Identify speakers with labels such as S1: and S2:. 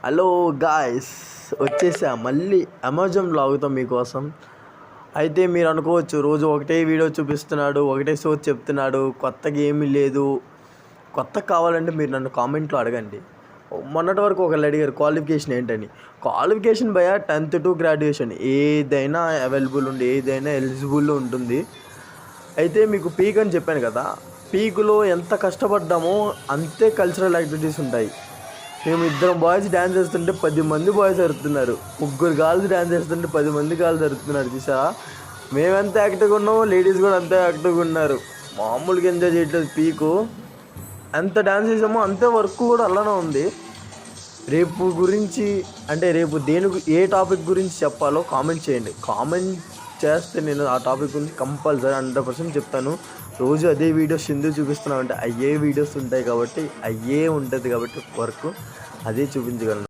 S1: Hello guys, వచ్చేసా మళ్ళీ Amazon బ్లాగ్తో మీకోసం. అయితే మీరు అనుకోవచ్చు, రోజు ఒకటే వీడియో చూపిస్తున్నాడు, ఒకటే షో చెప్తున్నాడు, కొత్తగా ఏమీ లేదు. కొత్తగా కావాలంటే మీరు నన్ను కామెంట్లో అడగండి. మొన్నటి వరకు ఒకళ్ళు అడిగారు క్వాలిఫికేషన్ ఏంటని. క్వాలిఫికేషన్ 10th to గ్రాడ్యుయేషన్ ఏదైనా అవైలబుల్ ఉంది, ఏదైనా ఎలిజిబుల్ ఉంటుంది. అయితే మీకు పీక్ అని చెప్పాను కదా, పీక్లో ఎంత కష్టపడ్డామో అంతే కల్చరల్ యాక్టివిటీస్ ఉంటాయి. మేము 2 బాయ్స్ డ్యాన్స్ చేస్తుంటే 10 మంది బాయ్స్ అరుతున్నారు, 3 గర్ల్స్ డ్యాన్స్ చేస్తుంటే 10 మంది గర్ల్స్ అరుతున్నారు. చూసా, మేమెంత యాక్టివ్గా ఉన్నామో లేడీస్ కూడా అంతే యాక్టివ్గా ఉన్నారు. మామూలుగా ఎంజాయ్ చేయట్లేదు. పీకు ఎంత డ్యాన్స్ చేసామో అంతే వర్క్ కూడా అలానే ఉంది. రేపు గురించి అంటే రేపు ఏ టాపిక్ గురించి చెప్పాలో కామెంట్ చేయండి. కామెంట్ చేస్తే నేను ఆ టాపిక్ గురించి కంపల్సరీ 100% చెప్తాను. రోజు అదే వీడియోస్ ఎందుకు చూపిస్తున్నామంటే అయ్యే వీడియోస్ ఉంటాయి కాబట్టి, అయ్యే ఉంటుంది కాబట్టి వర్క్ అదే చూపించగలను.